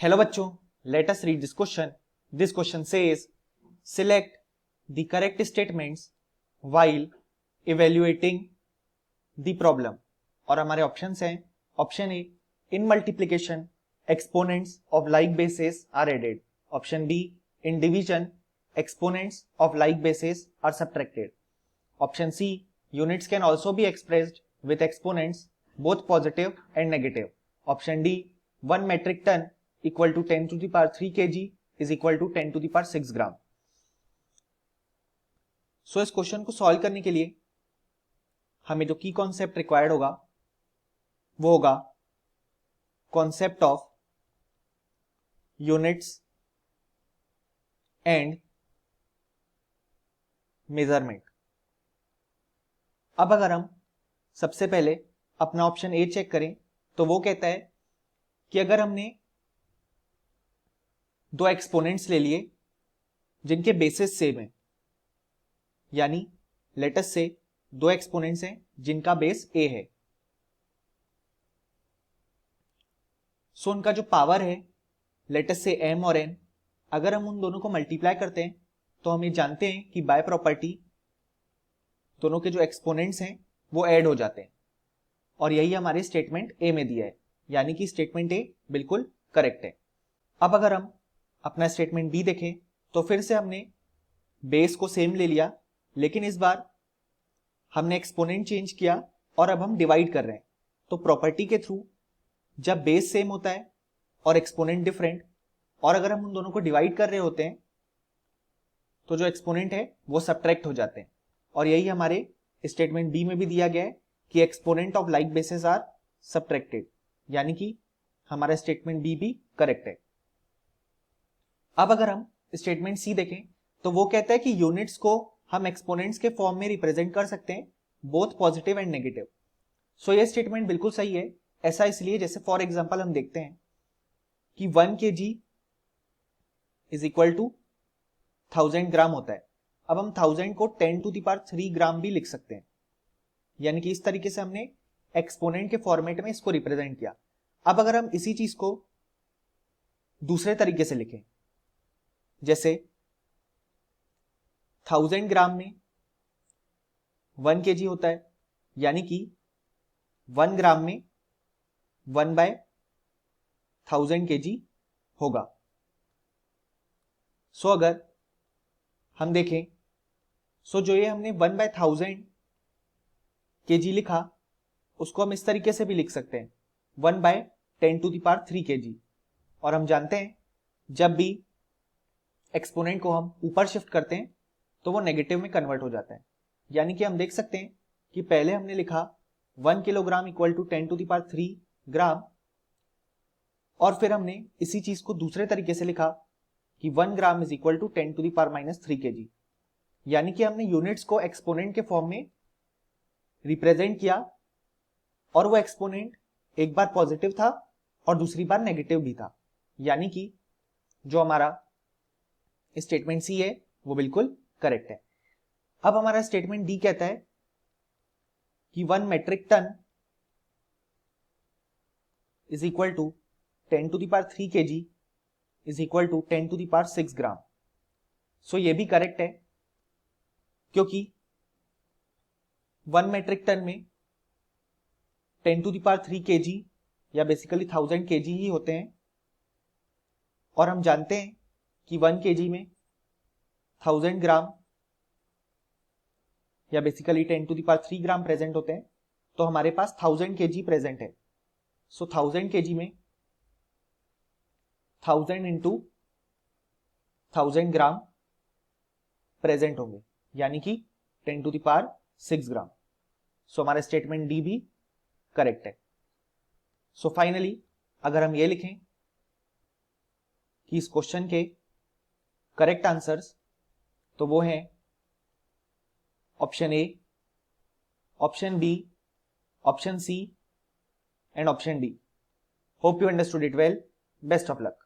Hello बच्चों, let us read this question. This question says, select the correct statements while evaluating the problem. और हमारे options हैं, option A, in multiplication exponents of like bases are added. Option B, in division exponents of like bases are subtracted. Option C, units can also be expressed with exponents both positive and negative. Option D, 1 metric ton equal to 10 to the power 3 kg is equal to 10 to the power 6 gram. सो इस question को solve करने के लिए हमें जो की concept required होगा वो होगा concept of units and measurement. अब अगर हम सबसे पहले अपना ऑप्शन ए चेक करें तो वो कहता है कि अगर हमने दो एक्सपोनेंट्स ले लिए जिनके बेसिस सेम है, यानी लेट अस से दो एक्सपोनेंट्स हैं जिनका बेस ए है, सो उनका जो पावर है लेट अस से m और n, अगर हम उन दोनों को मल्टीप्लाई करते हैं तो हम ये जानते हैं कि बाय प्रॉपर्टी दोनों के जो एक्सपोनेंट्स हैं वो ऐड हो जाते हैं. और यही हमारे स्टेटमेंट ए में दिया है, यानी कि स्टेटमेंट ए बिल्कुल करेक्ट है. अब अगर हम अपना स्टेटमेंट बी देखें तो फिर से हमने बेस को सेम ले लिया, लेकिन इस बार हमने एक्सपोनेंट चेंज किया और अब हम डिवाइड कर रहे हैं. तो प्रॉपर्टी के थ्रू जब बेस सेम होता है और एक्सपोनेंट डिफरेंट, और अगर हम उन दोनों को डिवाइड कर रहे होते हैं तो जो एक्सपोनेंट है वो सब्ट्रैक्ट हो जाते हैं. और यही हमारे स्टेटमेंट बी में भी दिया गया है कि exponent of like bases are subtracted, यानी कि हमारा स्टेटमेंट बी भी करेक्ट है. अब अगर हम स्टेटमेंट सी देखें तो वो कहता है कि यूनिट्स को हम एक्सपोनेंट्स के फॉर्म में रिप्रेजेंट कर सकते हैं बोथ पॉजिटिव एंड नेगेटिव. सो ये स्टेटमेंट बिल्कुल सही है. ऐसा इसलिए जैसे फॉर एग्जांपल हम देखते हैं कि 1 kg इज इक्वल टू 1000 ग्राम होता है. अब हम 1000 को 10 to the power 3 ग्राम भी लिख सकते हैं, यानी कि इस तरीके से हमने एक्सपोनेंट के फॉर्मेट में इसको रिप्रेजेंट किया. अब अगर हम इसी चीज को दूसरे तरीके से लिखें, जैसे 1000 ग्राम में 1 kg होता है, यानी कि 1 ग्राम में 1/1000 kg होगा. सो अगर हम देखें, सो जो ये हमने 1/1000 kg लिखा उसको हम इस तरीके से भी लिख सकते हैं 1/10 to the power 3 kg. और हम जानते हैं जब भी एक्सपोनेंट को हम ऊपर शिफ्ट करते हैं तो वो नेगेटिव में कन्वर्ट हो जाता है. यानी कि हम देख सकते हैं कि पहले हमने लिखा 1 kilogram equal to 10 to the power 3 gram, और फिर हमने इसी चीज को दूसरे तरीके से लिखा कि 1 gram is equal to 10 to the power -3 kg. यानी कि हमने यूनिट्स को एक्सपोनेंट के फॉर्म में रिप्रेजेंट किया और वो एक्सपोनेंट एक बार पॉजिटिव था और दूसरी बार नेगेटिव भी था, यानी कि जो हमारा स्टेटमेंट सी है वो बिल्कुल करेक्ट है. अब हमारा स्टेटमेंट डी कहता है कि 1 metric ton is equal to 10 to the power 3 kg is equal to 10 to the power 6 gram. So ये भी करेक्ट है, क्योंकि 1 मेट्रिक टन में 10 to the power 3 kg या बेसिकली 1000 kg ही होते हैं, और हम जानते हैं कि 1 kg में 1000 ग्राम या basically 10 to the power 3 gram present होते हैं. तो हमारे पास 1000 kg प्रेजेंट है. सो 1000 kg में 1000 इंटू 1000 ग्राम प्रेजेंट होंगे, यानी कि 10 to the power 6 ग्राम. सो हमारा स्टेटमेंट डी भी करेक्ट है. सो फाइनली अगर हम ये लिखें कि इस क्वेश्चन के करेक्ट आंसर्स तो वो हैं option A, option B, option C and option D. Hope you understood it well. Best of luck.